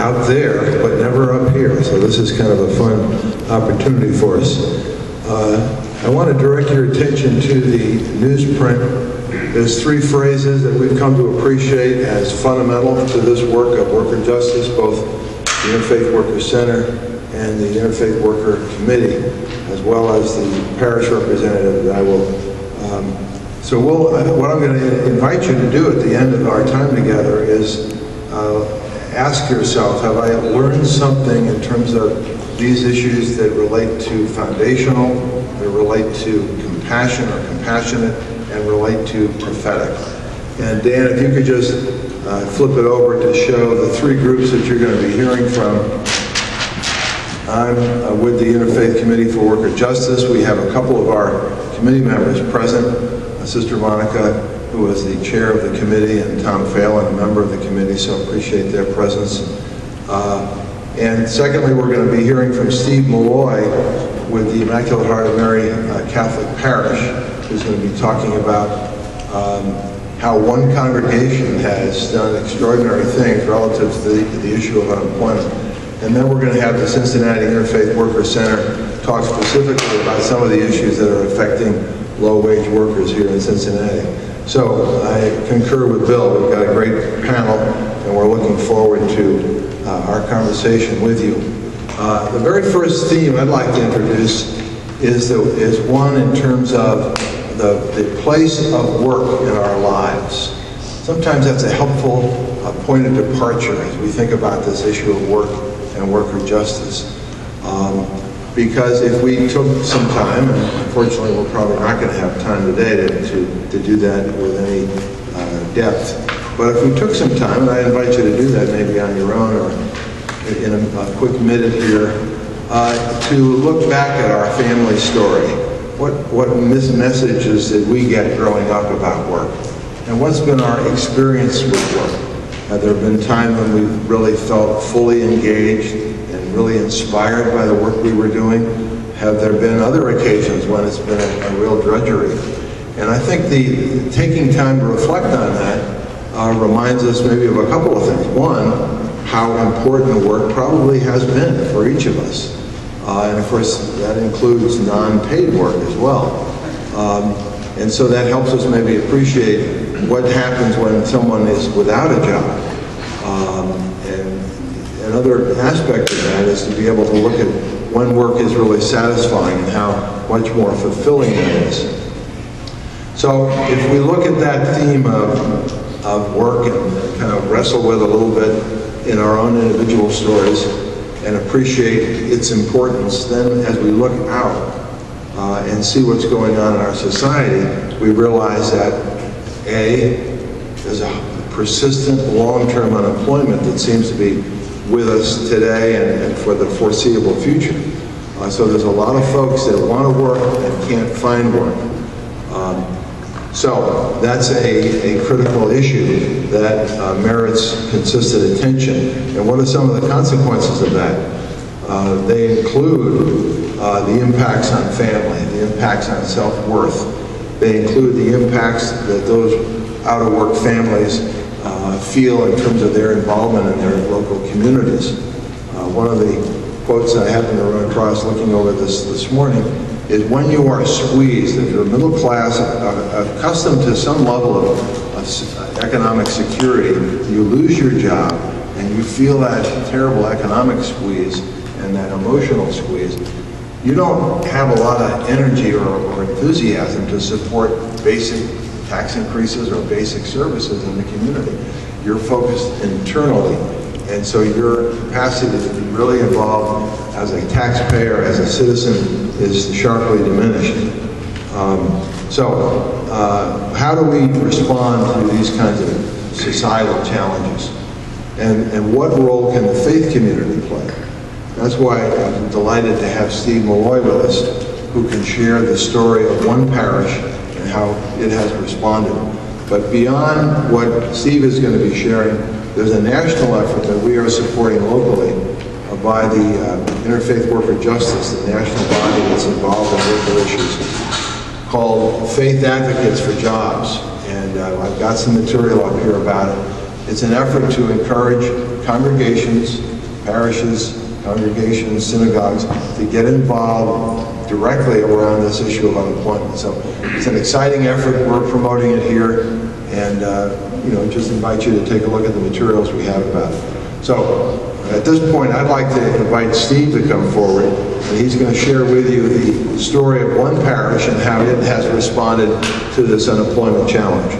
out there, but never up here. So this is kind of a fun opportunity for us. I want to direct your attention to the newsprint. There's three phrases that we've come to appreciate as fundamental to this work of worker justice, both the Interfaith Worker Center and the Interfaith Worker Committee, as well as the parish representative that I will. What I'm going to invite you to do at the end of our time together is ask yourself, have I learned something in terms of these issues that relate to foundational, that relate to compassion or compassionate, and relate to prophetic? And Dan, if you could just flip it over to show the three groups that you're going to be hearing from. I'm with the Interfaith Committee for Worker Justice. We have a couple of our committee members present, Sister Monica, who is the chair of the committee, and Tom Phelan, a member of the committee, so appreciate their presence. And secondly, we're going to be hearing from Steve Malloy with the Immaculate Heart of Mary Catholic Parish, who's going to be talking about how one congregation has done extraordinary things relative to the issue of unemployment. And then we're going to have the Cincinnati Interfaith Worker Center talk specifically about some of the issues that are affecting low-wage workers here in Cincinnati. So I concur with Bill. We've got a great panel, and we're looking forward to our conversation with you. The very first theme I'd like to introduce is one in terms of the place of work in our lives. Sometimes that's a helpful point of departure as we think about this issue of work and worker justice. Because if we took some time, and unfortunately we're probably not going to have time today to do that with any depth, but if we took some time, and I invite you to do that maybe on your own or in a quick minute here, to look back at our family story. What messages did we get growing up about work? And what's been our experience with work? Have there been times when we've really felt fully engaged and really inspired by the work we were doing? Have there been other occasions when it's been a real drudgery? And I think the taking time to reflect on that reminds us maybe of a couple of things. One, how important work probably has been for each of us. And of course, that includes non-paid work as well. And so that helps us maybe appreciate what happens when someone is without a job. And another aspect of that is to be able to look at when work is really satisfying and how much more fulfilling it is. So if we look at that theme of work and kind of wrestle with it a little bit in our own individual stories and appreciate its importance, then as we look out and see what's going on in our society, we realize that there's a persistent long-term unemployment that seems to be with us today and for the foreseeable future. So there's a lot of folks that want to work and can't find work. So that's a critical issue that merits consistent attention. And what are some of the consequences of that? They include the impacts on family, the impacts on self-worth. They include the impacts that those out-of-work families feel in terms of their involvement in their local communities. One of the quotes that I happened to run across looking over this morning is, when you are squeezed, if you're middle class, accustomed to some level of economic security, you lose your job and you feel that terrible economic squeeze and that emotional squeeze, you don't have a lot of energy or enthusiasm to support basic tax increases or basic services in the community. You're focused internally, and so your capacity to be really involved as a taxpayer, as a citizen, is sharply diminished. How do we respond to these kinds of societal challenges? And what role can the faith community play? That's why I'm delighted to have Steve Malloy with us, who can share the story of one parish and how it has responded. But beyond what Steve is going to be sharing, there's a national effort that we are supporting locally by the Interfaith Worker Justice, the national body that's involved in worker issues, called Faith Advocates for Jobs. And I've got some material up here about it. It's an effort to encourage congregations, parishes, congregations, synagogues, to get involved directly around this issue of unemployment. So it's an exciting effort. We're promoting it here, and just invite you to take a look at the materials we have about it. So at this point, I'd like to invite Steve to come forward, and he's going to share with you the story of one parish and how it has responded to this unemployment challenge.